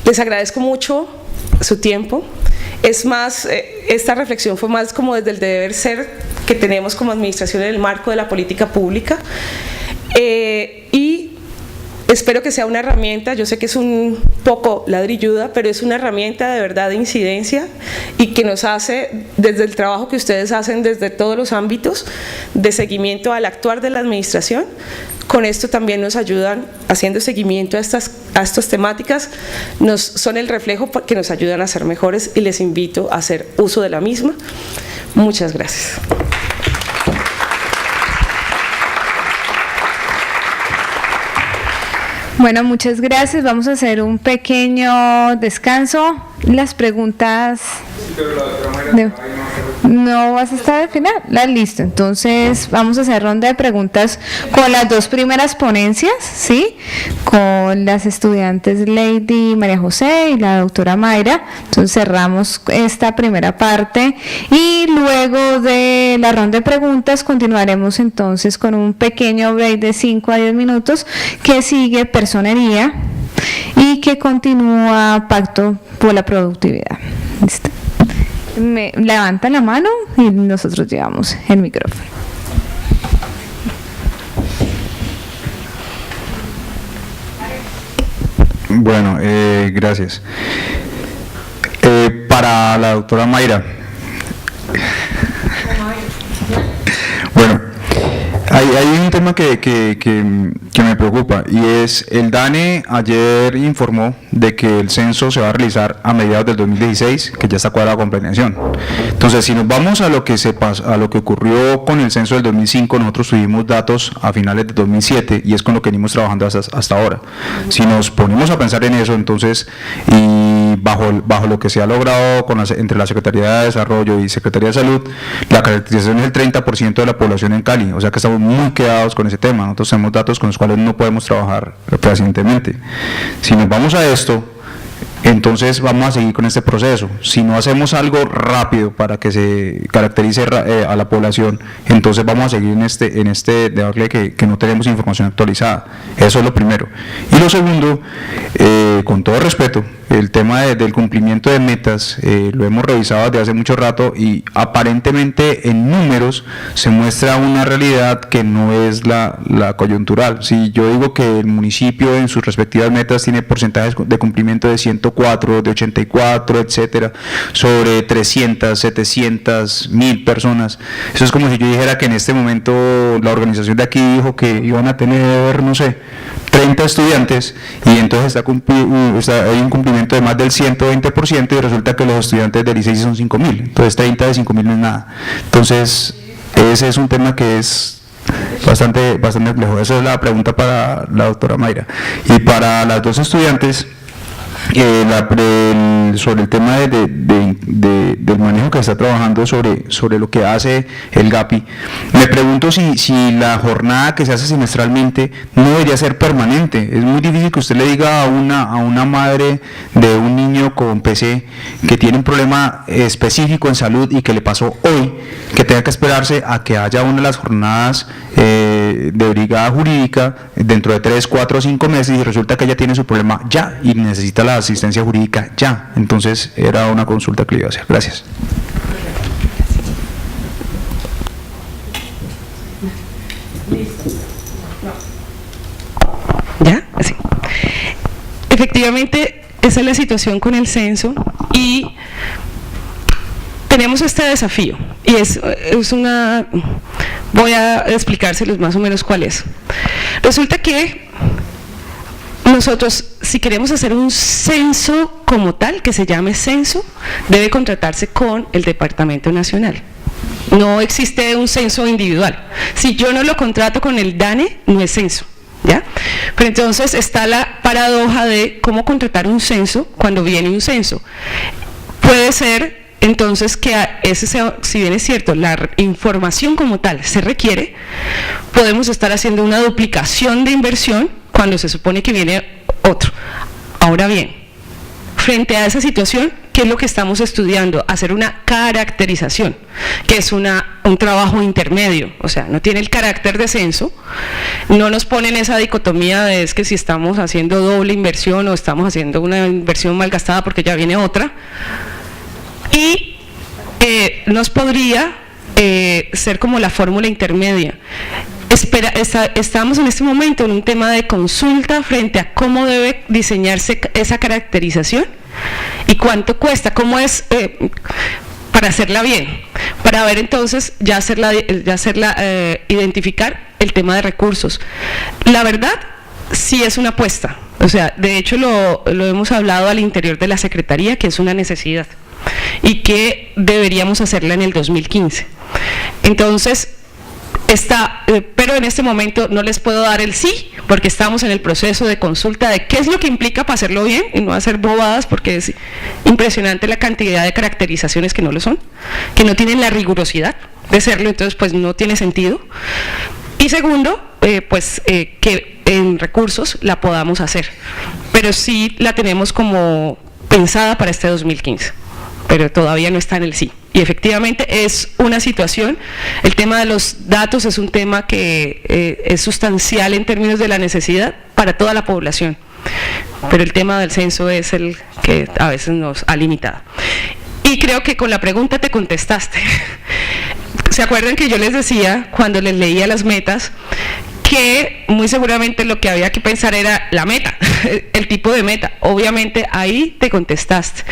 Les agradezco mucho su tiempo. Es más, esta reflexión fue más como desde el deber ser que tenemos como administración en el marco de la política pública, y espero que sea una herramienta. Yo sé que es un poco ladrilluda, pero es una herramienta de verdad de incidencia y que nos hace, desde el trabajo que ustedes hacen desde todos los ámbitos de seguimiento al actuar de la administración, con esto también nos ayudan haciendo seguimiento a estas temáticas, son el reflejo que nos ayudan a ser mejores, y les invito a hacer uso de la misma. Muchas gracias. Bueno, muchas gracias. Vamos a hacer un pequeño descanso. Las preguntas... ¿No vas a estar al final? Listo. Entonces vamos a hacer ronda de preguntas con las dos primeras ponencias, ¿sí? Con las estudiantes Lady María José y la doctora Mayra. Entonces cerramos esta primera parte y luego de la ronda de preguntas continuaremos entonces con un pequeño break de 5 a 10 minutos que sigue personería y que continúa pacto por la productividad. ¿Listo? Me levantan la mano y nosotros llevamos el micrófono. Bueno, gracias. Para la doctora Mayra. Bueno, hay un tema que me preocupa, y es el DANE ayer informó de que el censo se va a realizar a mediados del 2016, que ya está cuadrado con planeación. Entonces, si nos vamos a lo que ocurrió con el censo del 2005, nosotros tuvimos datos a finales de 2007 y es con lo que venimos trabajando hasta ahora. Si nos ponemos a pensar en eso, entonces, y bajo lo que se ha logrado entre la Secretaría de Desarrollo y Secretaría de Salud, la caracterización es el 30% de la población en Cali, o sea que estamos muy quedados con ese tema. Nosotros tenemos datos con los cuales no podemos trabajar fehacientemente. Si nos vamos a esto, entonces vamos a seguir con este proceso. Si no hacemos algo rápido para que se caracterice a la población, entonces vamos a seguir en este debacle que no tenemos información actualizada. Eso es lo primero. Y lo segundo, con todo respeto, el tema del cumplimiento de metas, lo hemos revisado desde hace mucho rato y aparentemente en números se muestra una realidad que no es la coyuntural. Si yo digo que el municipio en sus respectivas metas tiene porcentajes de cumplimiento de 104, de 84, etcétera, sobre 300, 700, 1000 personas, eso es como si yo dijera que en este momento la organización de aquí dijo que iban a tener, no sé, 30 estudiantes y entonces hay un cumplimiento de más del 120% y resulta que los estudiantes del ICESI son 5.000, entonces 30 de 5.000 no es nada. Entonces ese es un tema que es bastante complejo. Esa es la pregunta para la doctora Mayra. Y para las dos estudiantes, sobre el tema del manejo que está trabajando sobre lo que hace el GAPI, me pregunto si la jornada que se hace semestralmente no debería ser permanente. Es muy difícil que usted le diga a una madre de un niño con PC que tiene un problema específico en salud y que le pasó hoy, que tenga que esperarse a que haya una de las jornadas de brigada jurídica dentro de 3, 4 o 5 meses y resulta que ella tiene su problema ya y necesita la asistencia jurídica ya. Entonces era una consulta que le iba a hacer. Gracias. ¿Ya? Sí. Efectivamente, esa es la situación con el censo y tenemos este desafío y voy a explicárselos más o menos cuál es. Resulta que nosotros, si queremos hacer un censo como tal, que se llame censo, debe contratarse con el Departamento Nacional. No existe un censo individual. Si yo no lo contrato con el DANE, no es censo, ¿ya? Pero entonces está la paradoja de cómo contratar un censo cuando viene un censo. Puede ser entonces que si bien es cierto, la información como tal se requiere, podemos estar haciendo una duplicación de inversión cuando se supone que viene otro. Ahora bien, frente a esa situación, ¿qué es lo que estamos estudiando? Hacer una caracterización, que es un trabajo intermedio, o sea, no tiene el carácter de censo, no nos ponen esa dicotomía de es que si estamos haciendo doble inversión o estamos haciendo una inversión mal gastada porque ya viene otra, y nos podría ser como la fórmula intermedia. Estamos en este momento en un tema de consulta frente a cómo debe diseñarse esa caracterización y cuánto cuesta, cómo es para hacerla bien, para ver entonces identificar el tema de recursos. La verdad, sí es una apuesta, o sea, de hecho lo hemos hablado al interior de la Secretaría, que es una necesidad y que deberíamos hacerla en el 2015. Entonces, pero en este momento no les puedo dar el sí, porque estamos en el proceso de consulta de qué es lo que implica para hacerlo bien y no hacer bobadas, porque es impresionante la cantidad de caracterizaciones que no lo son, que no tienen la rigurosidad de serlo, entonces pues no tiene sentido. Y segundo, que en recursos la podamos hacer, pero sí la tenemos como pensada para este 2015. Pero todavía no está en el sí. Y efectivamente es una situación, el tema de los datos es un tema que es sustancial en términos de la necesidad para toda la población, pero el tema del censo es el que a veces nos ha limitado. Y creo que con la pregunta te contestaste. ¿Se acuerdan que yo les decía cuando les leía las metas que muy seguramente lo que había que pensar era la meta, el tipo de meta? Obviamente ahí te contestaste.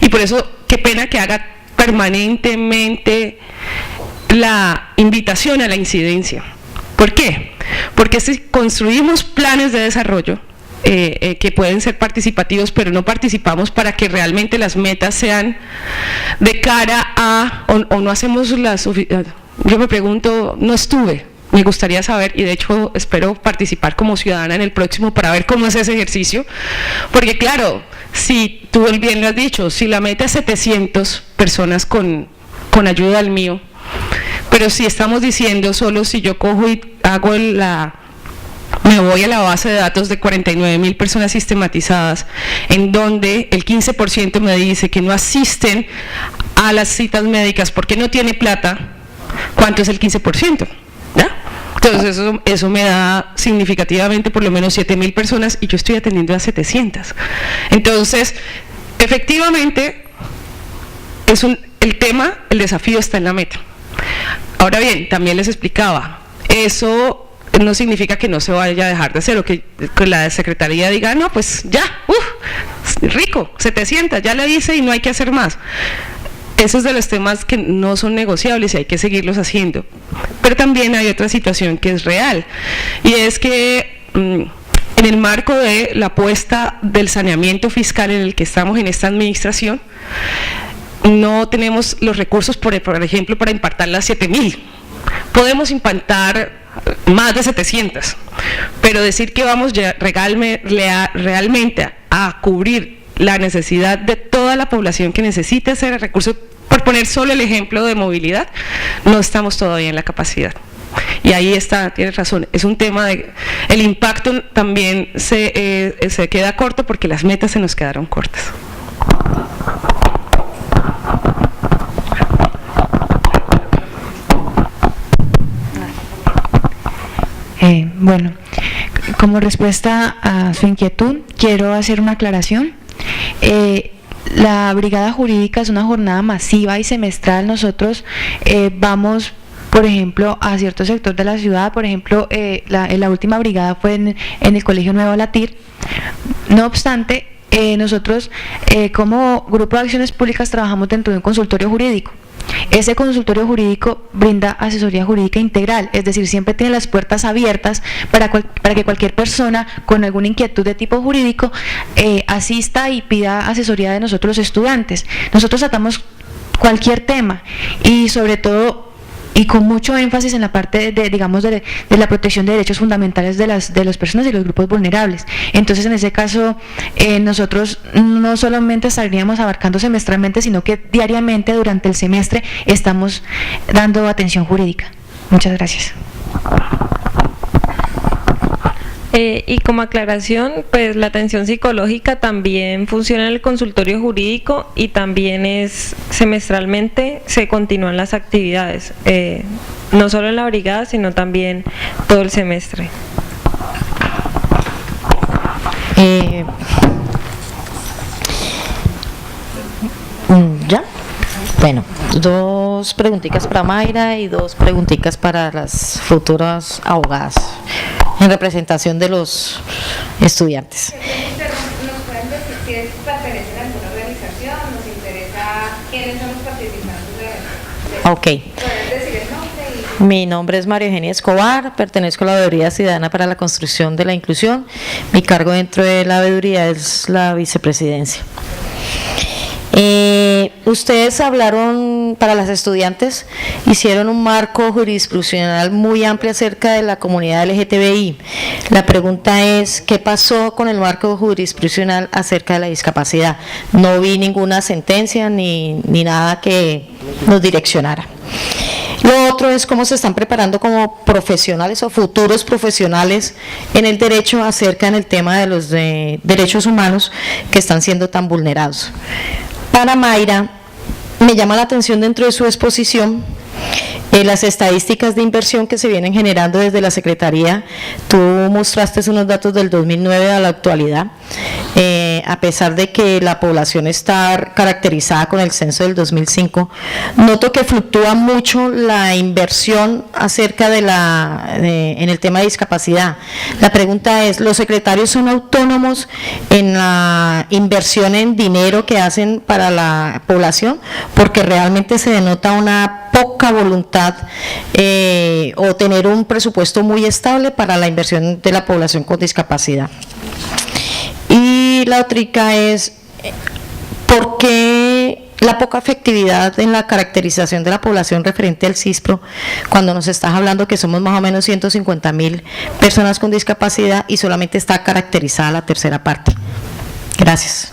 Y por eso, qué pena que haga permanentemente la invitación a la incidencia. ¿Por qué? Porque si construimos planes de desarrollo que pueden ser participativos, pero no participamos para que realmente las metas sean de cara a, o no hacemos las... Yo me pregunto, no estuve, me gustaría saber, y de hecho espero participar como ciudadana en el próximo para ver cómo es ese ejercicio, porque claro, si tú bien lo has dicho, si la meta es 700 personas con ayuda al mío, pero si estamos diciendo solo si yo cojo y hago me voy a la base de datos de 49,000 personas sistematizadas, en donde el 15% me dice que no asisten a las citas médicas porque no tiene plata, ¿cuánto es el 15%? ¿Ya? Entonces eso me da significativamente por lo menos 7,000 personas y yo estoy atendiendo a 700. Entonces, efectivamente, el desafío está en la meta. Ahora bien, también les explicaba, eso no significa que no se vaya a dejar de hacer, o que la Secretaría diga, no, pues ya, rico, 700, ya le hice y no hay que hacer más. Esos de los temas que no son negociables y hay que seguirlos haciendo. Pero también hay otra situación que es real, y es que en el marco de la apuesta del saneamiento fiscal en el que estamos en esta administración, no tenemos los recursos, por ejemplo, para impactar las 7,000. Podemos impactar más de 700, pero decir que vamos realmente a cubrir la necesidad de toda la población que necesita ese recurso, por poner solo el ejemplo de movilidad, no estamos todavía en la capacidad. Y ahí está, tienes razón, es un tema de... El impacto también se queda corto porque las metas se nos quedaron cortas. Bueno, como respuesta a su inquietud, quiero hacer una aclaración. La brigada jurídica es una jornada masiva y semestral. Nosotros vamos, por ejemplo, a cierto sector de la ciudad. Por ejemplo, la última brigada fue en el Colegio Nuevo Latir. No obstante, nosotros como Grupo de Acciones Públicas trabajamos dentro de un consultorio jurídico. Ese consultorio jurídico brinda asesoría jurídica integral, es decir, siempre tiene las puertas abiertas para que cualquier persona con alguna inquietud de tipo jurídico asista y pida asesoría de nosotros los estudiantes. Nosotros tratamos cualquier tema y sobre todo y con mucho énfasis en la parte de la protección de derechos fundamentales de las personas y los grupos vulnerables. Entonces, en ese caso, nosotros no solamente estaríamos abarcando semestralmente, sino que diariamente durante el semestre estamos dando atención jurídica. Muchas gracias. Y como aclaración, pues la atención psicológica también funciona en el consultorio jurídico y también es semestralmente se continúan las actividades, no solo en la brigada, sino también todo el semestre. ¿Ya? Bueno, 2 preguntitas para Mayra y 2 preguntitas para las futuras abogadas en representación de los estudiantes. ¿Nos pueden decir si pertenecen a alguna organización? ¿Nos interesa quiénes son los participantes de Ok. ¿Pueden decir el nombre? Mi nombre es María Eugenia Escobar, pertenezco a la Veeduría Ciudadana para la Construcción de la Inclusión. Mi cargo dentro de la veeduría es la vicepresidencia. Ustedes hablaron, para las estudiantes, hicieron un marco jurisdiccional muy amplio acerca de la comunidad LGTBI. La pregunta es, ¿qué pasó con el marco jurisdiccional acerca de la discapacidad? No vi ninguna sentencia ni nada que nos direccionara. Lo otro es cómo se están preparando como profesionales o futuros profesionales en el derecho acerca en el tema de los derechos humanos que están siendo tan vulnerados. Para Mayra, me llama la atención dentro de su exposición las estadísticas de inversión que se vienen generando desde la Secretaría. Tú mostraste unos datos del 2009 a la actualidad. A pesar de que la población está caracterizada con el censo del 2005, noto que fluctúa mucho la inversión acerca de en el tema de discapacidad. La pregunta es, ¿los secretarios son autónomos en la inversión en dinero que hacen para la población? Porque realmente se denota una poca voluntad o tener un presupuesto muy estable para la inversión de la población con discapacidad. Y la otra es, ¿por qué la poca efectividad en la caracterización de la población referente al CISPRO, cuando nos estás hablando que somos más o menos 150.000 personas con discapacidad y solamente está caracterizada la tercera parte? Gracias.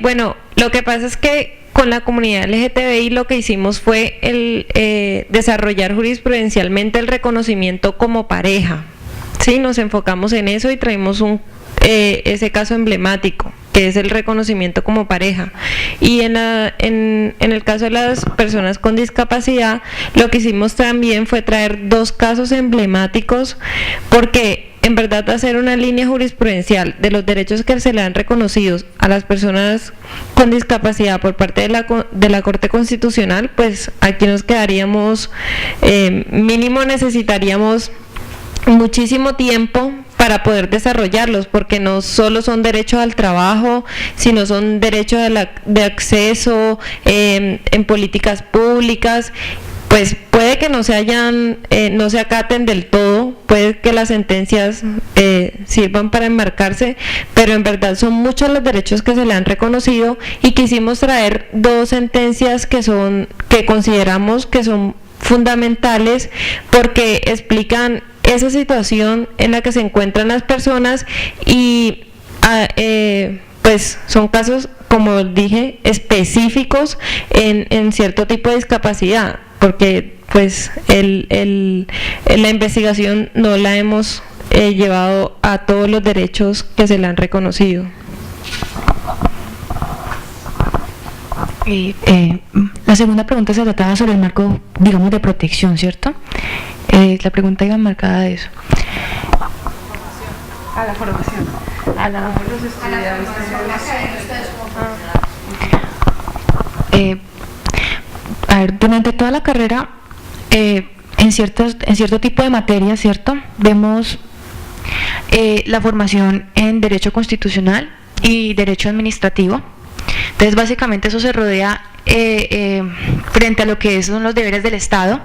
Bueno, lo que pasa es que con la comunidad LGTBI lo que hicimos fue desarrollar jurisprudencialmente el reconocimiento como pareja. Sí, nos enfocamos en eso y traemos ese caso emblemático, que es el reconocimiento como pareja. Y en el caso de las personas con discapacidad, lo que hicimos también fue traer 2 casos emblemáticos, porque en verdad hacer una línea jurisprudencial de los derechos que se le han reconocidos a las personas con discapacidad por parte de la Corte Constitucional, pues aquí nos quedaríamos, mínimo necesitaríamos muchísimo tiempo para poder desarrollarlos, porque no solo son derechos al trabajo, sino son derechos de acceso en políticas públicas. Pues puede que no se acaten del todo, puede que las sentencias sirvan para enmarcarse, pero en verdad son muchos los derechos que se le han reconocido, y quisimos traer 2 sentencias que consideramos que son fundamentales, porque explican esa situación en la que se encuentran las personas y pues son casos, como dije, específicos en cierto tipo de discapacidad, porque pues la investigación no la hemos llevado a todos los derechos que se le han reconocido. La segunda pregunta se trataba sobre el marco, digamos, de protección, ¿cierto? La pregunta iba marcada de eso. A la formación. A los estudiantes. A ver, durante toda la carrera, en cierto tipo de materias, ¿cierto? Vemos la formación en Derecho Constitucional y Derecho Administrativo. Entonces, básicamente eso se rodea frente a lo que son los deberes del Estado,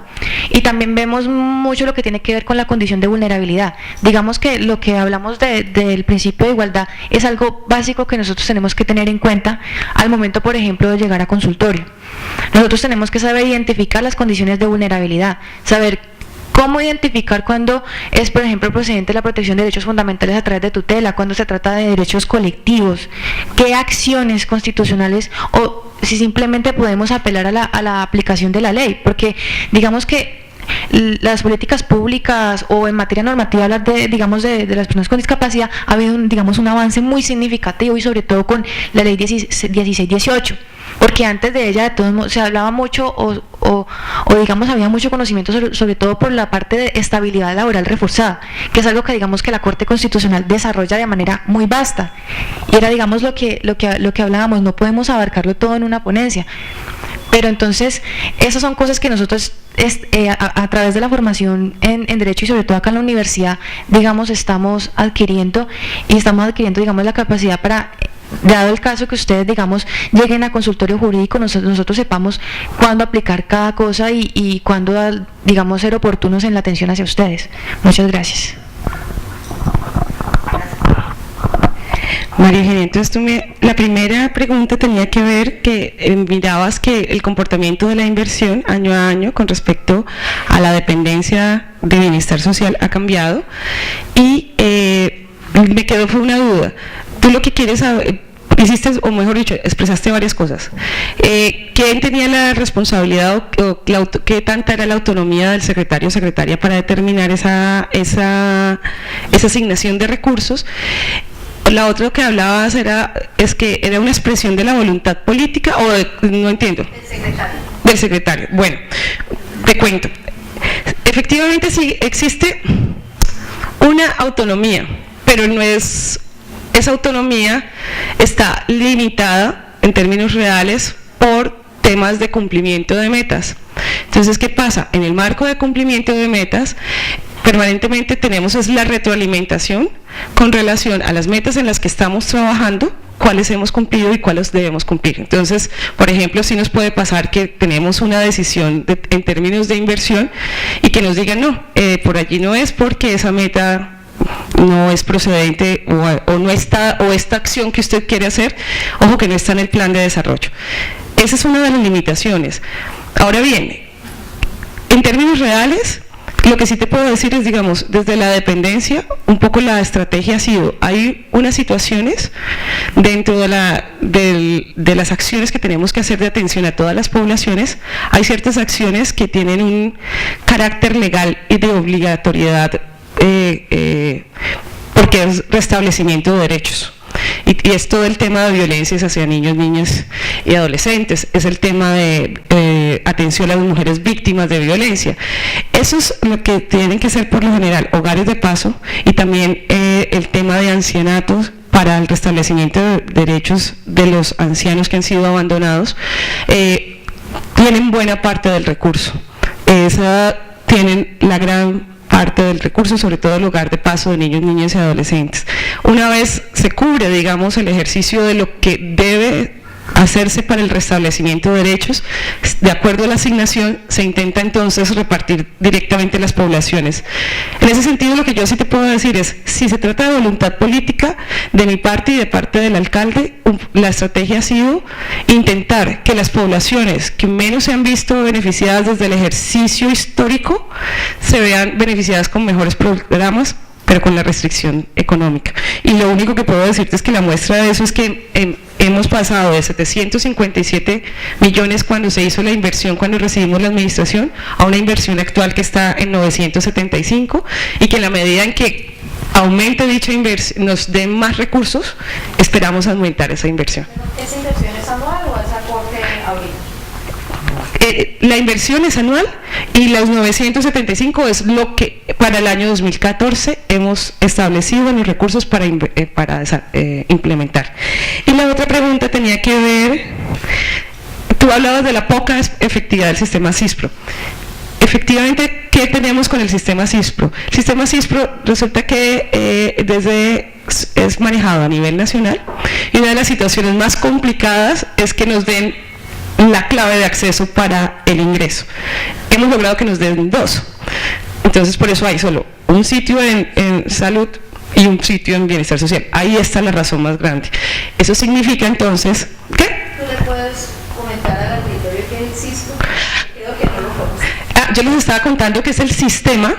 y también vemos mucho lo que tiene que ver con la condición de vulnerabilidad. Digamos que lo que hablamos del principio de igualdad es algo básico que nosotros tenemos que tener en cuenta al momento, por ejemplo, de llegar a consultorio. Nosotros tenemos que saber identificar las condiciones de vulnerabilidad, saber ¿Cómo identificar cuando es, por ejemplo, procedente la protección de derechos fundamentales a través de tutela, cuando se trata de derechos colectivos? ¿Qué acciones constitucionales o si simplemente podemos apelar a la aplicación de la ley? Porque digamos que las políticas públicas o en materia normativa, hablar de, digamos, de las personas con discapacidad, ha habido un avance muy significativo y sobre todo con la ley 1618. Porque antes de ella de todos modos se hablaba mucho o digamos había mucho conocimiento sobre todo por la parte de estabilidad laboral reforzada, que es algo que digamos que la Corte Constitucional desarrolla de manera muy vasta, y era digamos lo que hablábamos, no podemos abarcarlo todo en una ponencia, pero entonces esas son cosas que nosotros a través de la formación en Derecho y sobre todo acá en la universidad, digamos, estamos adquiriendo digamos la capacidad para, dado el caso que ustedes, digamos, lleguen a consultorio jurídico, nosotros sepamos cuándo aplicar cada cosa y cuándo, digamos, ser oportunos en la atención hacia ustedes. Muchas gracias. María Eugenia, entonces la primera pregunta tenía que ver que mirabas que el comportamiento de la inversión año a año con respecto a la dependencia de bienestar social ha cambiado, y me quedó fue una duda. Tú lo que quieres saber, hiciste, o mejor dicho, expresaste varias cosas. ¿Quién tenía la responsabilidad o qué tanta era la autonomía del secretario o secretaria para determinar esa asignación de recursos? La otra que hablabas es que era una expresión de la voluntad política, o no entiendo. Del secretario. Bueno, te cuento. Efectivamente sí existe una autonomía, pero no es, esa autonomía está limitada en términos reales por temas de cumplimiento de metas. Entonces, ¿qué pasa? En el marco de cumplimiento de metas, permanentemente tenemos es la retroalimentación con relación a las metas en las que estamos trabajando, cuáles hemos cumplido y cuáles debemos cumplir. Entonces, por ejemplo, sí nos puede pasar que tenemos una decisión en términos de inversión y que nos digan, no, por allí no es porque esa meta no es procedente o no está, o esta acción que usted quiere hacer, ojo que no está en el plan de desarrollo. Esa es una de las limitaciones. Ahora bien, en términos reales, lo que sí te puedo decir es, digamos, desde la dependencia, un poco la estrategia ha sido, hay unas situaciones dentro de las acciones que tenemos que hacer de atención a todas las poblaciones, hay ciertas acciones que tienen un carácter legal y de obligatoriedad, porque es restablecimiento de derechos. Y es todo el tema de violencias hacia niños, niñas y adolescentes, es el tema de atención a las mujeres víctimas de violencia. Eso es lo que tienen que ser por lo general hogares de paso, y también el tema de ancianatos para el restablecimiento de derechos de los ancianos que han sido abandonados, tienen buena parte del recurso. Tienen la gran parte del recurso, sobre todo el hogar de paso de niños, niñas y adolescentes. Una vez se cubre, digamos, el ejercicio de lo que debe hacerse para el restablecimiento de derechos, de acuerdo a la asignación, se intenta entonces repartir directamente las poblaciones. En ese sentido, lo que yo sí te puedo decir es, si se trata de voluntad política, de mi parte y de parte del alcalde, la estrategia ha sido intentar que las poblaciones que menos se han visto beneficiadas desde el ejercicio histórico, se vean beneficiadas con mejores programas, pero con la restricción económica. Y lo único que puedo decirte es que la muestra de eso es que hemos pasado de 757 millones cuando se hizo la inversión, cuando recibimos la administración, a una inversión actual que está en 975, y que en la medida en que aumente dicha inversión, nos den más recursos, esperamos aumentar esa inversión. ¿Esa inversión es anual o es aporte ahorita? La inversión es anual y los 975 es lo que para el año 2014 hemos establecido en los recursos para implementar. Y la otra pregunta tenía que ver, tú hablabas de la poca efectividad del sistema CISPRO. Efectivamente, ¿qué tenemos con el sistema CISPRO? El sistema CISPRO resulta que es manejado a nivel nacional, y una de las situaciones más complicadas es que nos den la clave de acceso para el ingreso. Hemos logrado que nos den 2. Entonces, por eso hay solo un sitio en salud y un sitio en bienestar social. Ahí está la razón más grande. Eso significa entonces, ¿qué? ¿Tú le puedes comentar al auditorio qué es CISPRO? Creo que no lo conoce. yo les estaba contando que es el sistema,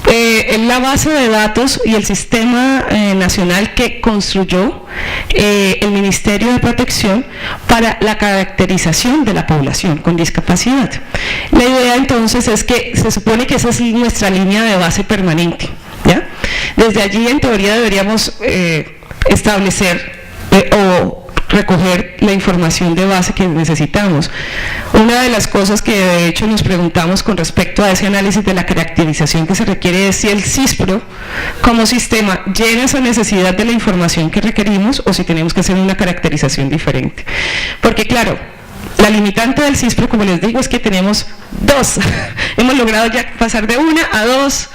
es la base de datos y el sistema nacional que construyó el Ministerio de Protección para la caracterización de la población con discapacidad. La idea entonces es que se supone que esa es nuestra línea de base permanente, ¿ya? Desde allí en teoría deberíamos establecer o recoger la información de base que necesitamos. Una de las cosas que de hecho nos preguntamos con respecto a ese análisis de la caracterización que se requiere es si el CISPRO como sistema llena esa necesidad de la información que requerimos o si tenemos que hacer una caracterización diferente. Porque claro, la limitante del CISPRO, como les digo, es que tenemos dos. Hemos logrado ya pasar de una a dos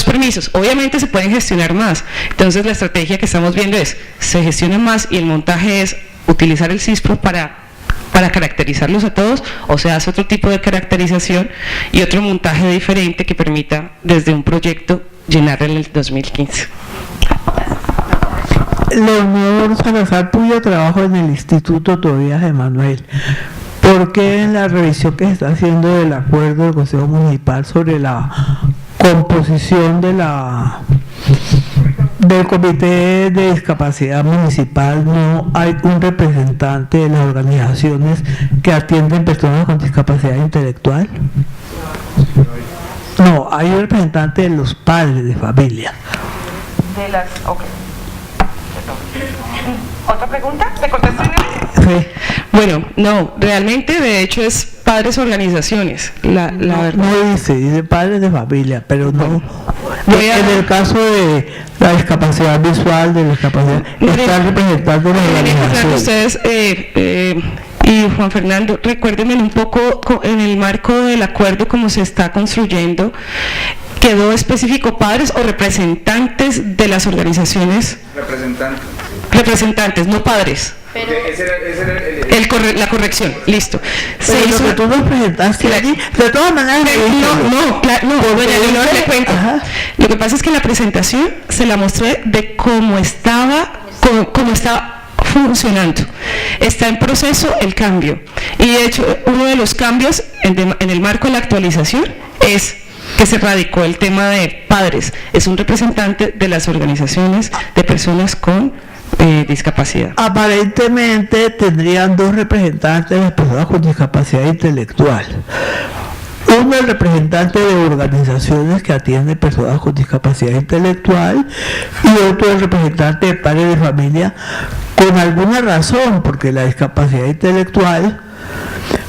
permisos. Obviamente se pueden gestionar más. Entonces la estrategia que estamos viendo es, se gestionan más y el montaje es utilizar el CISPRO para caracterizarlos a todos, o se hace otro tipo de caracterización y otro montaje diferente que permita desde un proyecto llenar en el 2015. Leonor Salazar Puyo, trabajo en el Instituto Tobías Emanuel. ¿Por qué en la revisión que se está haciendo del acuerdo del Consejo Municipal sobre la composición del Comité de Discapacidad Municipal no hay un representante de las organizaciones que atienden personas con discapacidad intelectual? No, hay un representante de los padres de familia. ¿Otra pregunta? ¿Me contestaste? Sí. Bueno, no, realmente de hecho es padres organizaciones, la verdad. No dice padres de familia, pero no. Voy a- En el caso de la discapacidad visual, de la discapacidad, están representando las organizaciones. Ustedes y Juan Fernando, recuérdenme un poco en el marco del acuerdo como se está construyendo, ¿quedó específico padres o representantes de las organizaciones? Representantes, no padres. Pero La corrección, listo. Se Pero hizo- lo que tú nos presentaste allí, de todas maneras, No, doña Leonor, le cuento. Ajá. Lo que pasa es que en la presentación se la mostré de cómo estaba funcionando. Está en proceso el cambio. Y de hecho, uno de los cambios en el marco de la actualización es que se radicó el tema de padres. Es un representante de las organizaciones de personas con discapacidad. Aparentemente tendrían dos representantes de las personas con discapacidad intelectual. Uno el representante de organizaciones que atienden personas con discapacidad intelectual y otro el representante de padres de familia con alguna razón, porque la discapacidad intelectual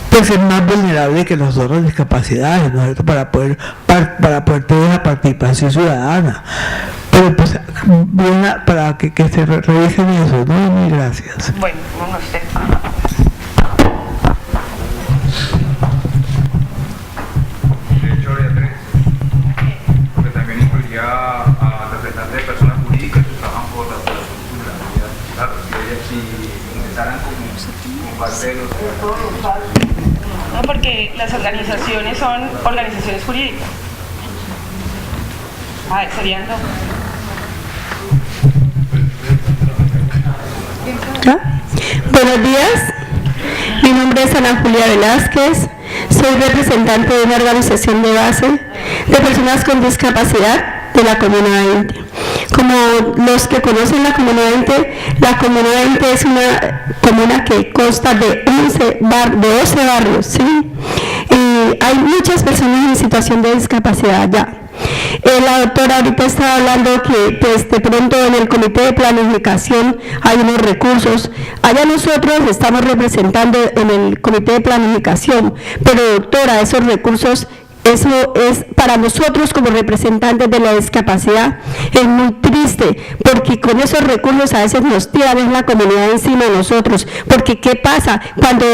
pues es más vulnerable que las otras discapacidades, ¿no es cierto? Para poder tener una participación ciudadana. Pero pues para que se revisen eso, ¿no? Muy gracias. Bueno, no sé. De hecho, habría tres, porque también incluía a representantes de personas jurídicas que trabajan por la cultura. Claro, si ingresaran como parte de los... No, porque las organizaciones son organizaciones jurídicas. Serían dos. Buenos días, mi nombre es Ana Julia Velázquez, soy representante de una organización de base de personas con discapacidad de la Comuna 20. Como los que conocen la Comuna 20, la Comuna 20 es una comuna que consta de 12 barrios, ¿sí? Y hay muchas personas en situación de discapacidad allá. La doctora ahorita estaba hablando que pues de pronto en el comité de planificación hay unos recursos. Allá nosotros estamos representando en el comité de planificación, pero doctora, esos recursos, eso es para nosotros como representantes de la discapacidad, es muy triste, porque con esos recursos a veces nos tiran la comunidad encima de nosotros, porque ¿qué pasa? Cuando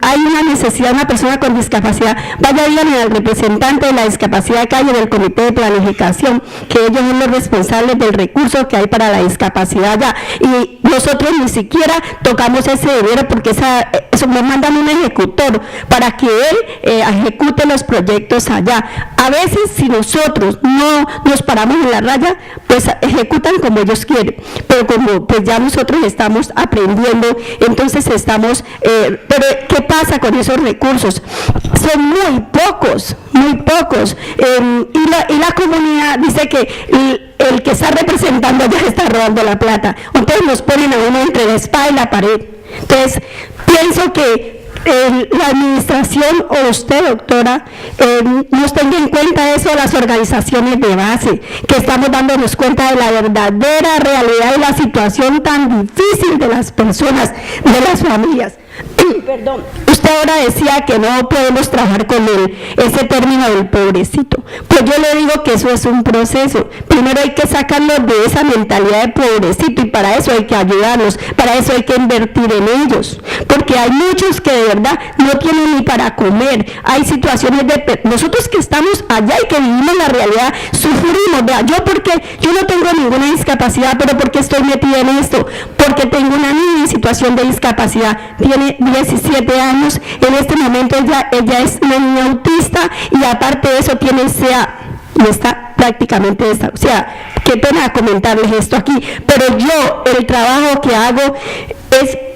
hay una necesidad de una persona con discapacidad, vaya bien al representante de la discapacidad que hay en el comité de planificación, que ellos son los responsables del recurso que hay para la discapacidad allá, y nosotros ni siquiera tocamos ese dinero porque eso nos mandan un ejecutor para que él ejecute los proyectos allá. A veces si nosotros no nos paramos en la raya, pues ejecutan como ellos quieren, pero como pues ya nosotros estamos aprendiendo, entonces estamos, pero ¿qué pasa con esos recursos? Son muy pocos, y la comunidad dice que el que está representando ya está robando la plata, entonces nos ponen a uno entre la espada y la pared. Entonces pienso que la administración o usted, doctora, nos tenga en cuenta eso, las organizaciones de base, que estamos dándonos cuenta de la verdadera realidad y la situación tan difícil de las personas, de las familias. Perdón, usted ahora decía que no podemos trabajar con ese término del pobrecito. Pues yo le digo que eso es un proceso. Primero hay que sacarlos de esa mentalidad de pobrecito y para eso hay que ayudarlos, para eso hay que invertir en ellos. Porque hay muchos que de verdad no tienen ni para comer. Hay situaciones de... Nosotros que estamos allá y que vivimos la realidad, sufrimos. Vea, yo no tengo ninguna discapacidad, pero porque estoy metida en esto, porque tengo una niña en situación de discapacidad, tiene 17 años, en este momento ella es una niña autista y aparte de eso tiene SEA y está prácticamente o sea, qué pena comentarles esto aquí, pero yo el trabajo que hago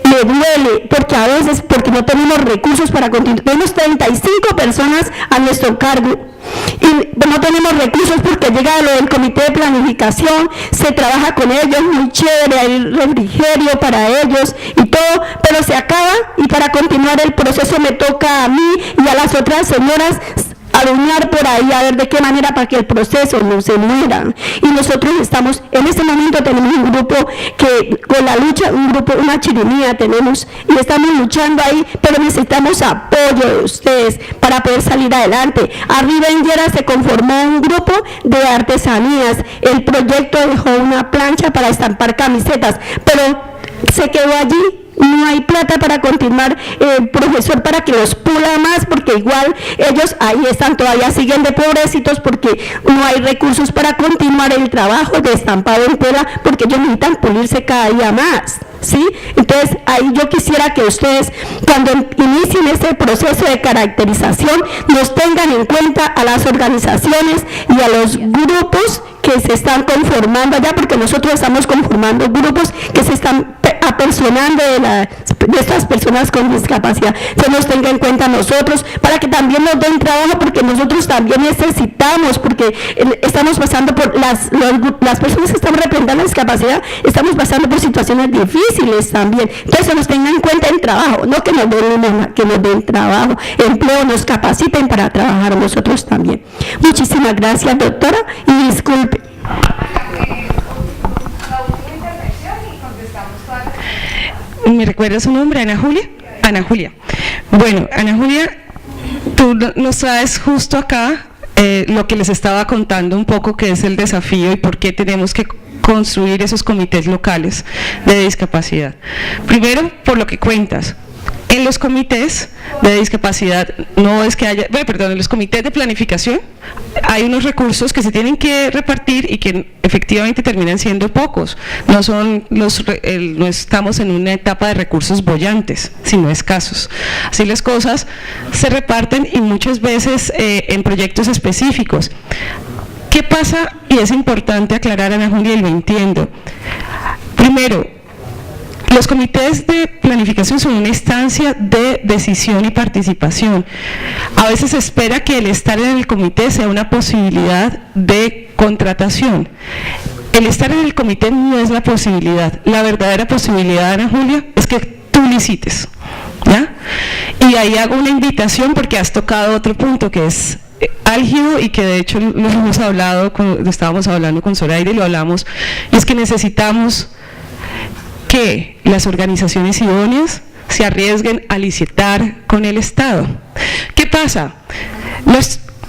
me duele, porque a veces, porque no tenemos recursos para continuar, tenemos 35 personas a nuestro cargo, y no tenemos recursos porque llega lo del comité de planificación, se trabaja con ellos, muy chévere, hay refrigerio para ellos y todo, pero se acaba y para continuar el proceso me toca a mí y a las otras señoras aruñar por ahí a ver de qué manera para que el proceso no se muera. Y nosotros estamos, en este momento tenemos un grupo que con la lucha, una chirimía tenemos y estamos luchando ahí, pero necesitamos apoyo de ustedes para poder salir adelante. Arriba en Llera se conformó un grupo de artesanías, el proyecto dejó una plancha para estampar camisetas, pero se quedó allí. No hay plata para continuar, profesor, para que los pula más, porque igual ellos ahí están, todavía siguen de pobrecitos porque no hay recursos para continuar el trabajo de estampado en tela, porque ellos necesitan pulirse cada día más, ¿sí? Entonces ahí yo quisiera que ustedes, cuando inicien este proceso de caracterización, nos tengan en cuenta a las organizaciones y a los grupos que se están conformando allá, porque nosotros estamos conformando grupos que se están apersonando de estas personas con discapacidad. Se nos tenga en cuenta a nosotros para que también nos den trabajo, porque nosotros también necesitamos, porque estamos pasando por las personas que están representando la discapacidad, estamos pasando por situaciones difíciles también. Entonces se nos tenga en cuenta en trabajo, no que nos den que nos den trabajo, empleo, nos capaciten para trabajar nosotros también. Muchísimas gracias, doctora, y disculpe. ¿Me recuerdas su nombre, Ana Julia? Ana Julia. Bueno, Ana Julia, tú nos traes justo acá lo que les estaba contando un poco, que es el desafío y por qué tenemos que construir esos comités locales de discapacidad. Primero, por lo que cuentas. En los comités de discapacidad no es que haya, en los comités de planificación hay unos recursos que se tienen que repartir y que efectivamente terminan siendo pocos. No estamos en una etapa de recursos bollantes, sino escasos. Así las cosas se reparten y muchas veces en proyectos específicos. ¿Qué pasa? Y es importante aclarar, Ana Julia, y lo entiendo. Primero, los comités de planificación son una instancia de decisión y participación. A veces se espera que el estar en el comité sea una posibilidad de contratación. El estar en el comité no es la posibilidad. La verdadera posibilidad, Ana Julia, es que tú licites, ¿ya? Y ahí hago una invitación porque has tocado otro punto que es álgido y que de hecho lo hemos hablado, estábamos hablando con Zoraida y lo hablamos, y es que necesitamos que las organizaciones idóneas se arriesguen a licitar con el Estado. ¿Qué pasa?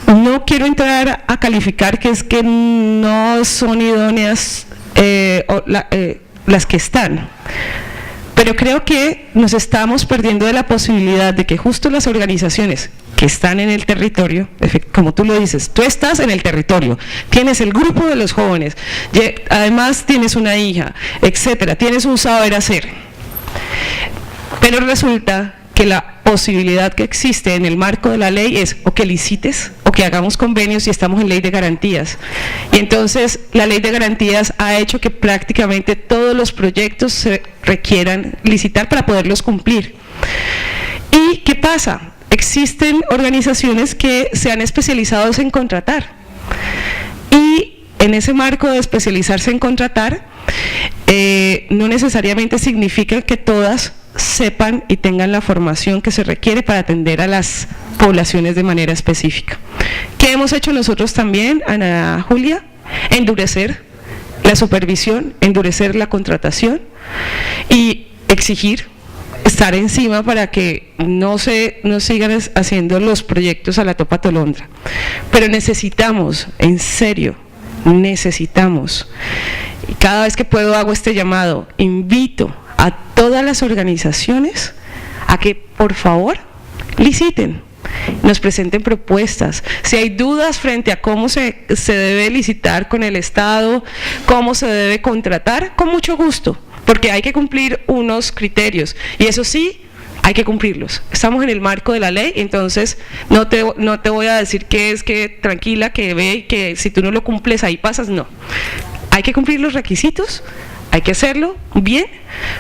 No quiero entrar a calificar que es que no son idóneas las que están, pero creo que nos estamos perdiendo de la posibilidad de que justo las organizaciones que están en el territorio, como tú lo dices, tú estás en el territorio, tienes el grupo de los jóvenes, además tienes una hija, etcétera, tienes un saber hacer, pero resulta que la posibilidad que existe en el marco de la ley es o que licites o que hagamos convenios, y estamos en ley de garantías. Y entonces la ley de garantías ha hecho que prácticamente todos los proyectos se requieran licitar para poderlos cumplir. ¿Y qué pasa? Existen organizaciones que se han especializado en contratar, y en ese marco de especializarse en contratar, no necesariamente significa que todas sepan y tengan la formación que se requiere para atender a las poblaciones de manera específica. ¿Qué hemos hecho nosotros también, Ana Julia? Endurecer la supervisión, endurecer la contratación y exigir estar encima para que no sigan haciendo los proyectos a la topa tolondra. Pero necesitamos, en serio, necesitamos, y cada vez que puedo hago este llamado, invito a todas las organizaciones a que por favor liciten, nos presenten propuestas. Si hay dudas frente a cómo se debe licitar con el Estado, cómo se debe contratar, con mucho gusto, porque hay que cumplir unos criterios, y eso sí, hay que cumplirlos. Estamos en el marco de la ley, entonces no te voy a decir que es que tranquila, que ve y que si tú no lo cumples ahí pasas, no. Hay que cumplir los requisitos, hay que hacerlo bien,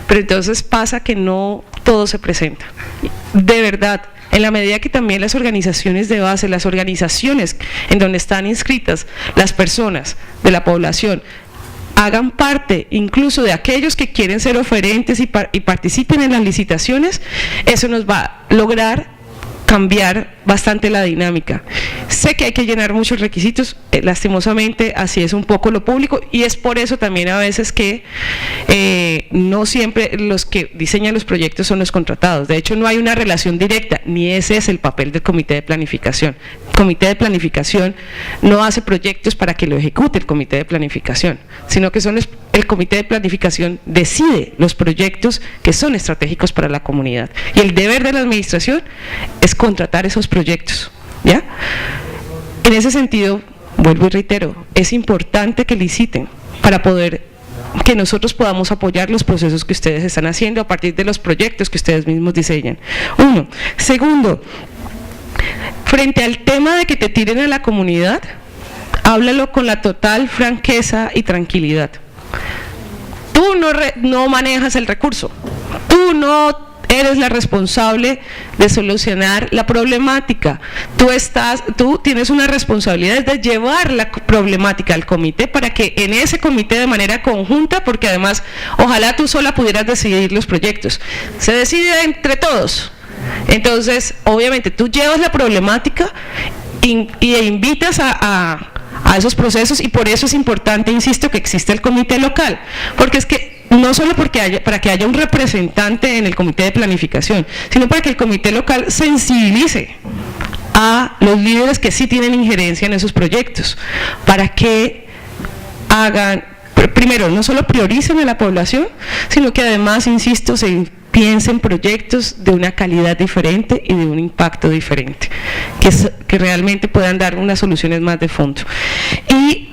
pero entonces pasa que no todo se presenta. De verdad, en la medida que también las organizaciones de base, las organizaciones en donde están inscritas las personas de la población, hagan parte incluso de aquellos que quieren ser oferentes y participen en las licitaciones, eso nos va a lograr cambiar bastante la dinámica. Sé que hay que llenar muchos requisitos, lastimosamente así es un poco lo público, y es por eso también a veces que no siempre los que diseñan los proyectos son los contratados. De hecho, no hay una relación directa, ni ese es el papel del comité de planificación. El comité de planificación no hace proyectos para que lo ejecute el comité de planificación, sino que el comité de planificación decide los proyectos que son estratégicos para la comunidad, y el deber de la administración es contratar esos proyectos, ¿ya? En ese sentido, vuelvo y reitero, es importante que liciten para que nosotros podamos apoyar los procesos que ustedes están haciendo a partir de los proyectos que ustedes mismos diseñan. Uno. Segundo, frente al tema de que te tiren a la comunidad, háblalo con la total franqueza y tranquilidad. Tú no manejas el recurso, tú no eres la responsable de solucionar la problemática, tú tienes una responsabilidad de llevar la problemática al comité para que en ese comité de manera conjunta, porque además ojalá tú sola pudieras decidir los proyectos, se decide entre todos. Entonces obviamente tú llevas la problemática e invitas a esos procesos, y por eso es importante, insisto, que exista el comité local, porque es que no solo para que haya un representante en el comité de planificación, sino para que el comité local sensibilice a los líderes que sí tienen injerencia en esos proyectos, para que hagan, primero, no solo prioricen a la población, sino que además, insisto, se piensen proyectos de una calidad diferente y de un impacto diferente, que realmente puedan dar unas soluciones más de fondo. Y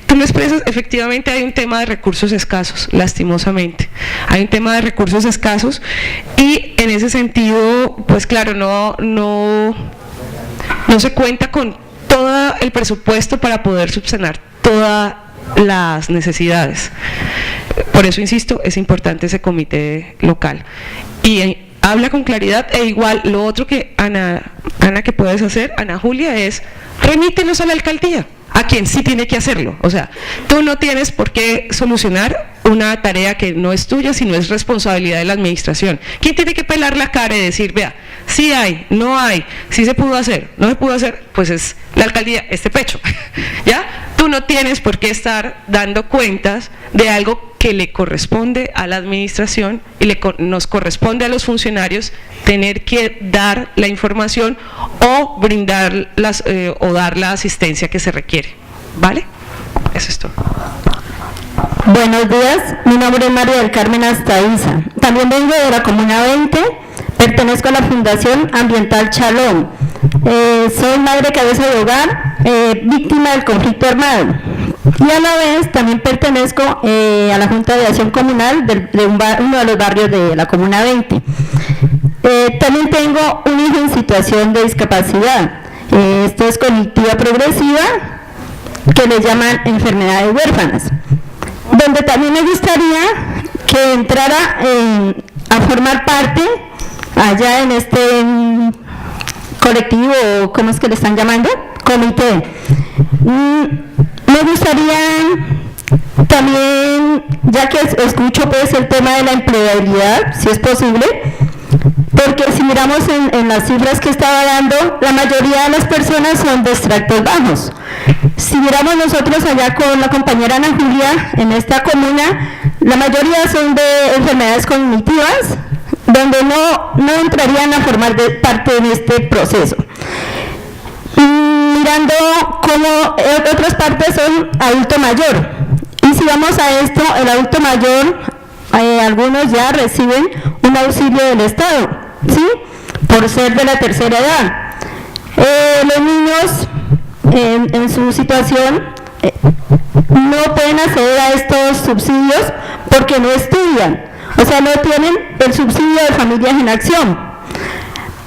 tú me expresas, efectivamente hay un tema de recursos escasos, lastimosamente, hay un tema de recursos escasos, y en ese sentido, pues claro, no se cuenta con todo el presupuesto para poder subsanar todas las necesidades. Por eso insisto, es importante ese comité local, y habla con claridad. E igual, lo otro que Ana que puedes hacer, Ana Julia, es remítelos a la alcaldía, a quien sí tiene que hacerlo. O sea, tú no tienes por qué solucionar una tarea que no es tuya, sino es responsabilidad de la administración. ¿Quién tiene que pelar la cara y decir, vea, sí hay, no hay, sí se pudo hacer, no se pudo hacer? Pues es la alcaldía, este pecho, ¿ya? Tú no tienes por qué estar dando cuentas de algo que le corresponde a la administración y nos corresponde a los funcionarios tener que dar la información o brindar o dar la asistencia que se requiere, ¿vale? Eso es todo. Buenos días, mi nombre es María del Carmen Astaiza. También vengo de la Comuna 20, pertenezco a la Fundación Ambiental Chalón. Soy madre cabeza de hogar, víctima del conflicto armado. y a la vez también pertenezco a la Junta de Acción Comunal de uno de los barrios de la Comuna 20. También tengo un hijo en situación de discapacidad. Esto es cognitiva progresiva, que le llaman enfermedades huérfanas, donde también me gustaría que entrara a formar parte allá en este colectivo, ¿cómo es que le están llamando? Comité. Me gustaría también, ya que escucho pues el tema de la empleabilidad, si es posible, porque si miramos en las cifras que estaba dando, la mayoría de las personas son de extractos bajos. Si miramos nosotros allá con la compañera Ana Julia, en esta comuna, la mayoría son de enfermedades cognitivas, donde no entrarían a formar parte de este proceso. Mirando cómo otras partes son adulto mayor. Y si vamos a esto, el adulto mayor, algunos ya reciben un auxilio del Estado, ¿sí? Por ser de la tercera edad. Los niños en su situación no pueden acceder a estos subsidios porque no estudian, o sea, no tienen el subsidio de Familias en Acción.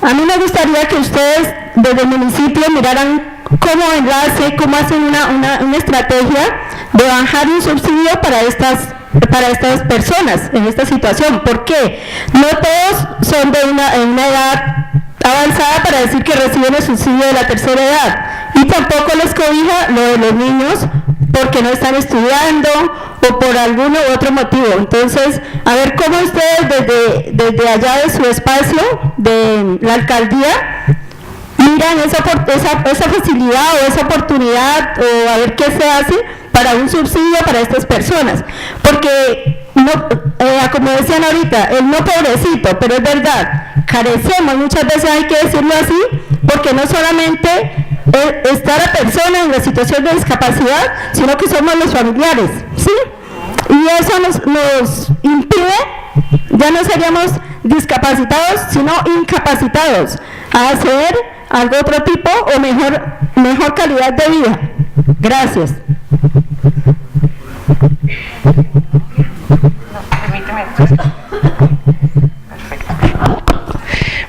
A mí me gustaría que ustedes desde el municipio miraran cómo enlace, cómo hacen una estrategia de bajar un subsidio para estas personas en esta situación. ¿Por qué? No todos son de una edad avanzada para decir que reciben el subsidio de la tercera edad, y tampoco les cobija lo de los niños porque no están estudiando o por alguno u otro motivo. Entonces, a ver cómo ustedes desde allá de su espacio, de la alcaldía, miran esa facilidad o esa oportunidad, o a ver qué se hace para un subsidio para estas personas, porque no, como decían ahorita, el no pobrecito, pero es verdad, carecemos, muchas veces hay que decirlo así, porque no solamente está la persona en la situación de discapacidad, sino que somos los familiares, ¿sí? Y eso nos impide, ya no seríamos discapacitados, sino incapacitados a hacer algo otro tipo o mejor calidad de vida. Gracias.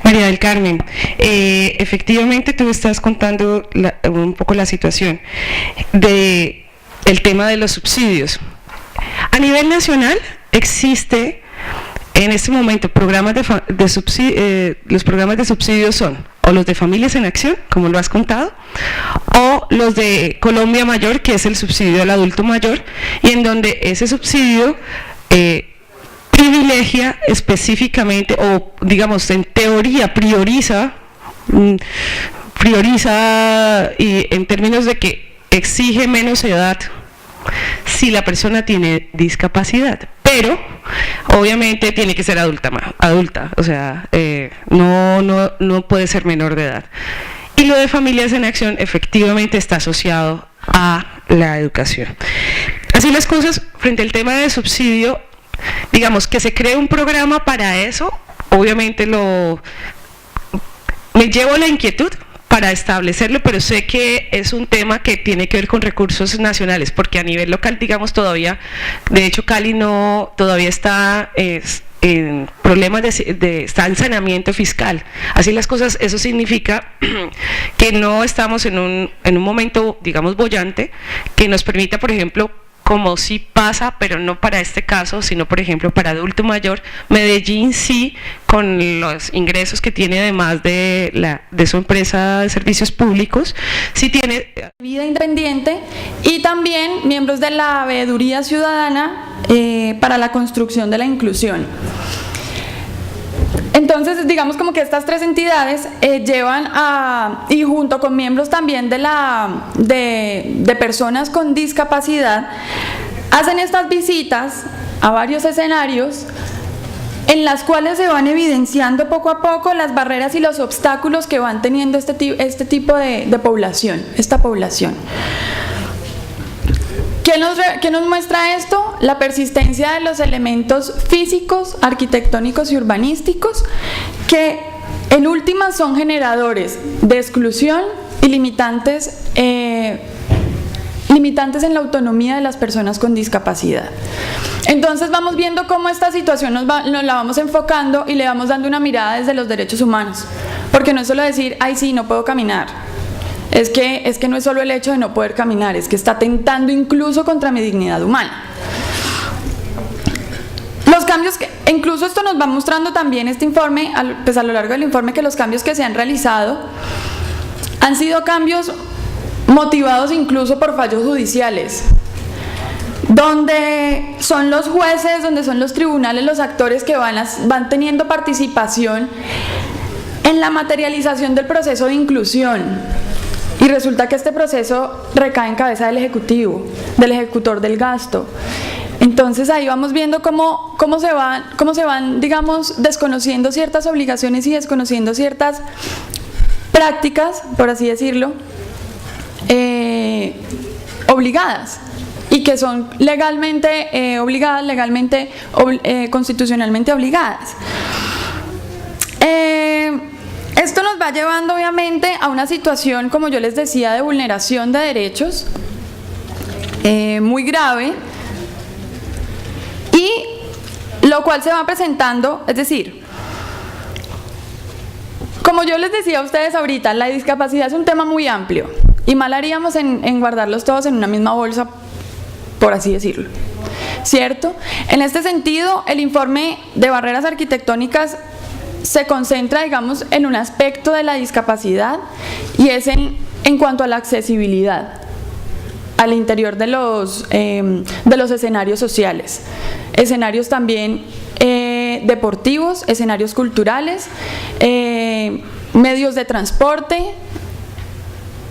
María del Carmen, efectivamente tú estás contando un poco la situación del tema de los subsidios. A nivel nacional existe en este momento programas de subsidio, los programas de subsidio son o los de Familias en Acción, como lo has contado, o los de Colombia Mayor, que es el subsidio al adulto mayor, y en donde ese subsidio privilegia específicamente, o digamos en teoría prioriza y en términos de que exige menos edad si la persona tiene discapacidad, pero obviamente tiene que ser adulta, o sea, no puede ser menor de edad. Y lo de Familias en Acción efectivamente está asociado a la educación. Así las cosas, frente al tema de subsidio, digamos que se cree un programa para eso, obviamente me llevo la inquietud para establecerlo, pero sé que es un tema que tiene que ver con recursos nacionales, porque a nivel local, digamos, todavía, de hecho Cali todavía está en problemas está en saneamiento fiscal. Así las cosas, eso significa que no estamos en un momento, digamos, boyante, que nos permita, por ejemplo, como sí pasa, pero no para este caso, sino por ejemplo para adulto mayor, Medellín sí, con los ingresos que tiene además de su empresa de servicios públicos, sí tiene vida independiente, y también miembros de la Veeduría Ciudadana para la construcción de la inclusión. Entonces, digamos como que estas tres entidades llevan y junto con miembros también de personas con discapacidad, hacen estas visitas a varios escenarios en las cuales se van evidenciando poco a poco las barreras y los obstáculos que van teniendo este tipo de población, esta población. ¿Qué nos muestra esto? La persistencia de los elementos físicos, arquitectónicos y urbanísticos, que en últimas son generadores de exclusión y limitantes limitantes en la autonomía de las personas con discapacidad. Entonces vamos viendo cómo esta situación nos la vamos enfocando y le vamos dando una mirada desde los derechos humanos, porque no es solo decir, ay sí, no puedo caminar, es que no es solo el hecho de no poder caminar, es que está atentando incluso contra mi dignidad humana. Los cambios que, incluso esto nos va mostrando también este informe, pues a lo largo del informe, que los cambios que se han realizado han sido cambios motivados incluso por fallos judiciales, donde son los jueces, donde son los tribunales, los actores que van teniendo participación en la materialización del proceso de inclusión. Y resulta que este proceso recae en cabeza del Ejecutivo, del ejecutor del gasto. Entonces ahí vamos viendo cómo se van, digamos, desconociendo ciertas obligaciones y desconociendo ciertas prácticas, por así decirlo, obligadas, y que son legalmente obligadas, constitucionalmente obligadas. Esto nos va llevando obviamente a una situación, como yo les decía, de vulneración de derechos muy grave, y lo cual se va presentando, es decir, como yo les decía a ustedes ahorita, la discapacidad es un tema muy amplio y mal haríamos en guardarlos todos en una misma bolsa, por así decirlo, ¿cierto? En este sentido, el informe de barreras arquitectónicas se concentra, digamos, en un aspecto de la discapacidad, y es en cuanto a la accesibilidad al interior de los escenarios sociales, escenarios también deportivos, escenarios culturales, medios de transporte,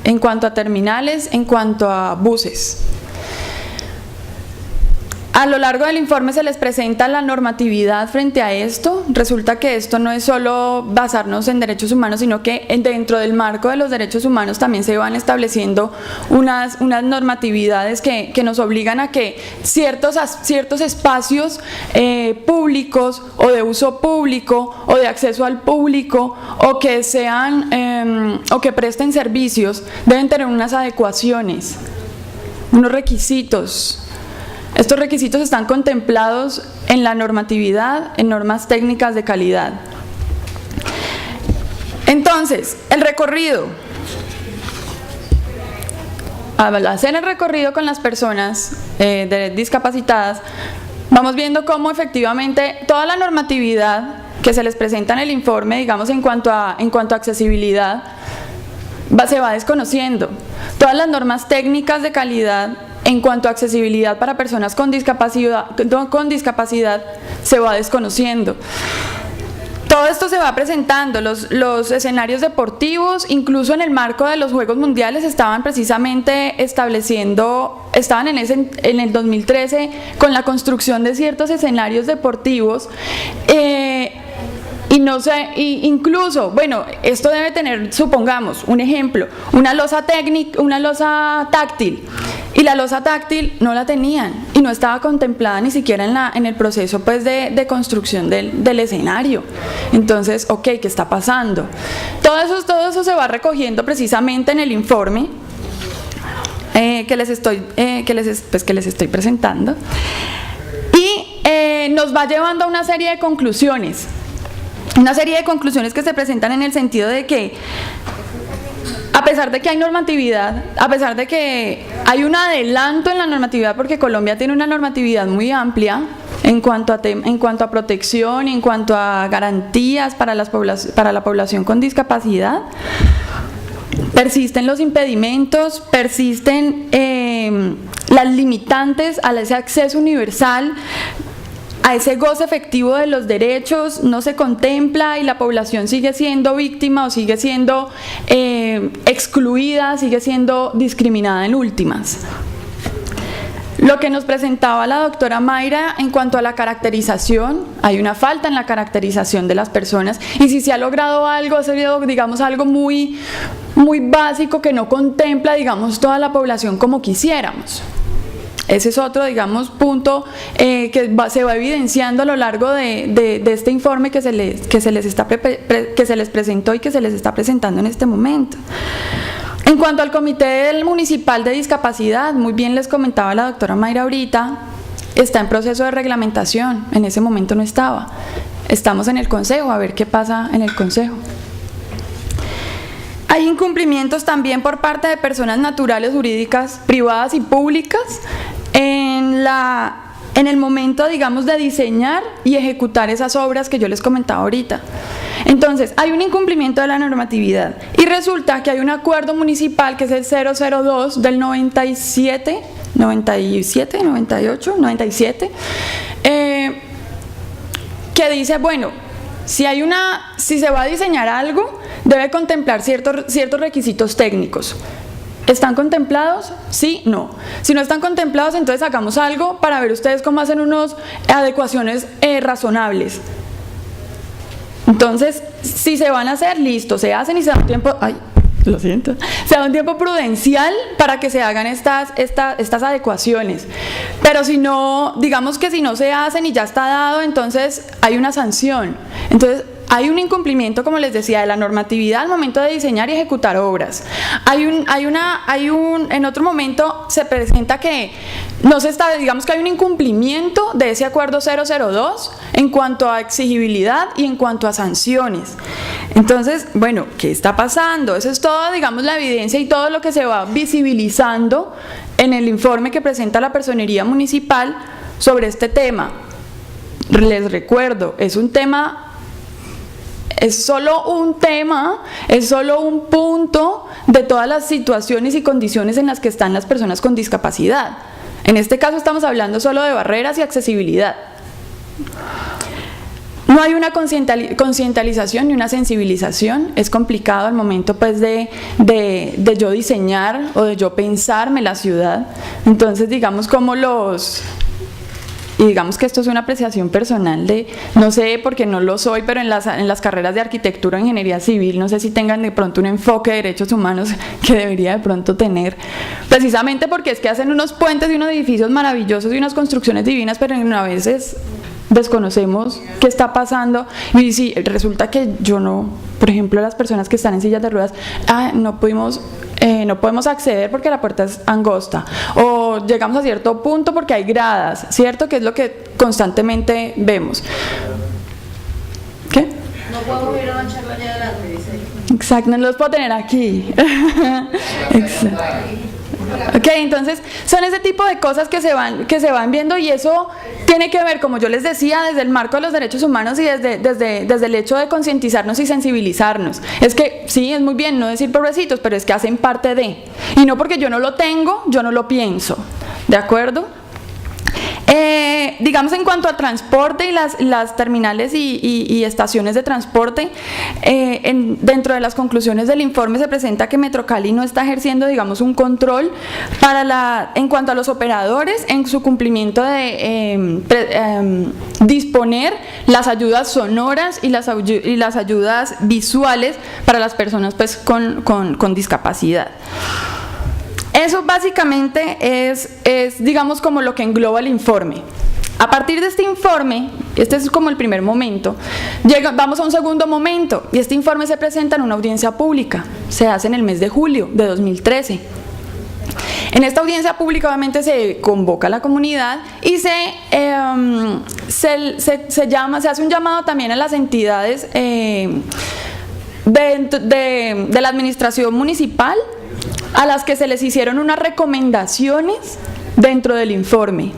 en cuanto a terminales, en cuanto a buses. A lo largo del informe se les presenta la normatividad frente a esto. Resulta que esto no es solo basarnos en derechos humanos, sino que dentro del marco de los derechos humanos también se van estableciendo unas normatividades que nos obligan a que ciertos espacios públicos o de uso público o de acceso al público o que sean o que presten servicios deben tener unas adecuaciones, unos requisitos. Estos requisitos están contemplados en la normatividad, en normas técnicas de calidad. Entonces, el recorrido. Al hacer el recorrido con las personas discapacitadas, vamos viendo cómo efectivamente toda la normatividad que se les presenta en el informe, digamos en cuanto a accesibilidad, se va desconociendo. Todas las normas técnicas de calidad en cuanto a accesibilidad para personas con discapacidad se va desconociendo. Todo esto se va presentando, los escenarios deportivos, incluso en el marco de los Juegos Mundiales, estaban precisamente estaban en el 2013 con la construcción de ciertos escenarios deportivos, y no sé, incluso, bueno, esto debe tener, supongamos, un ejemplo, una losa táctil, y la losa táctil no la tenían y no estaba contemplada ni siquiera en el proceso pues de construcción del escenario. Entonces, ok, ¿qué está pasando? Todo eso se va recogiendo precisamente en el informe que les estoy presentando, y nos va llevando a una serie de conclusiones. Una serie de conclusiones que se presentan en el sentido de que, a pesar de que hay normatividad, a pesar de que hay un adelanto en la normatividad, porque Colombia tiene una normatividad muy amplia en cuanto a protección, en cuanto a garantías para la población con discapacidad, persisten los impedimentos, persisten las limitantes a ese acceso universal, a ese goce efectivo de los derechos, no se contempla y la población sigue siendo víctima o sigue siendo excluida, sigue siendo discriminada en últimas. Lo que nos presentaba la doctora Mayra en cuanto a la caracterización, hay una falta en la caracterización de las personas, y si se ha logrado algo, ha sido, digamos, algo muy básico que no contempla, digamos, toda la población como quisiéramos. Ese es otro, digamos, punto que se va evidenciando a lo largo de este informe que se les presentó y que se les está presentando en este momento. En cuanto al Comité Municipal de Discapacidad, muy bien les comentaba la doctora Mayra ahorita, está en proceso de reglamentación, en ese momento no estaba. Estamos en el Consejo, a ver qué pasa en el Consejo. Hay incumplimientos también por parte de personas naturales, jurídicas, privadas y públicas en el momento, digamos, de diseñar y ejecutar esas obras que yo les comentaba ahorita. Entonces, hay un incumplimiento de la normatividad y resulta que hay un acuerdo municipal que es el 002 del 97, que dice, bueno, si se va a diseñar algo, debe contemplar ciertos requisitos técnicos. ¿Están contemplados? Sí, no. Si no están contemplados, entonces hagamos algo para ver ustedes cómo hacen unas adecuaciones razonables. Entonces, si se van a hacer, listo, se hacen y se da un tiempo, se da un tiempo prudencial para que se hagan estas adecuaciones. Pero si no, digamos que si no se hacen y ya está dado, entonces hay una sanción. Entonces, hay un incumplimiento, como les decía, de la normatividad al momento de diseñar y ejecutar obras. En otro momento se presenta que digamos que hay un incumplimiento de ese acuerdo 002 en cuanto a exigibilidad y en cuanto a sanciones. Entonces, bueno, ¿qué está pasando? Eso es todo, digamos, la evidencia y todo lo que se va visibilizando en el informe que presenta la Personería Municipal sobre este tema. Les recuerdo, es solo un punto de todas las situaciones y condiciones en las que están las personas con discapacidad. En este caso estamos hablando solo de barreras y accesibilidad. No hay una concientización ni una sensibilización, es complicado al momento pues de yo diseñar o de yo pensarme la ciudad. Entonces digamos y digamos que esto es una apreciación personal no sé porque no lo soy, pero en las carreras de arquitectura o ingeniería civil, no sé si tengan de pronto un enfoque de derechos humanos que debería de pronto tener, precisamente porque es que hacen unos puentes y unos edificios maravillosos y unas construcciones divinas, pero a veces desconocemos qué está pasando y si resulta que por ejemplo, las personas que están en sillas de ruedas, no podemos acceder porque la puerta es angosta, o llegamos a cierto punto porque hay gradas, ¿cierto? Que es lo que constantemente vemos. ¿Qué? No puedo ir a una charla allá adelante, dice. Exacto, no los puedo tener aquí. Exacto. Ok, entonces son ese tipo de cosas que se van viendo y eso tiene que ver, como yo les decía, desde el marco de los derechos humanos y desde el hecho de concientizarnos y sensibilizarnos. Es que sí, es muy bien no decir pobrecitos, pero es que hacen parte de, y no porque yo no lo tengo, yo no lo pienso, ¿de acuerdo? Digamos en cuanto a transporte y las terminales y estaciones de transporte, dentro de las conclusiones del informe se presenta que Metrocali no está ejerciendo, digamos, un control en cuanto a los operadores en su cumplimiento de disponer las ayudas sonoras y las ayudas visuales para las personas pues con discapacidad. Eso básicamente es digamos como lo que engloba el informe. A partir de este informe, este es como el primer momento, vamos a un segundo momento y este informe se presenta en una audiencia pública, se hace en el mes de julio de 2013. En esta audiencia pública obviamente se convoca a la comunidad y se hace un llamado también a las entidades de la administración municipal, a las que se les hicieron unas recomendaciones dentro del informe.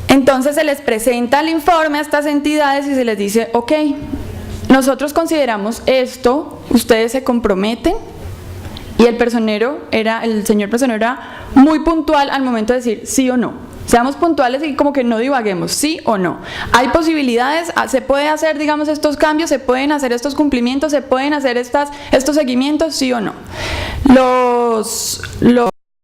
Entonces se les presenta el informe a estas entidades y se les dice, ok, nosotros consideramos esto, ustedes se comprometen, y el señor personero era muy puntual al momento de decir sí o no. Seamos puntuales y como que no divaguemos, sí o no. Hay posibilidades, se puede hacer, digamos, estos cambios, se pueden hacer estos cumplimientos, se pueden hacer estos seguimientos, sí o no. Los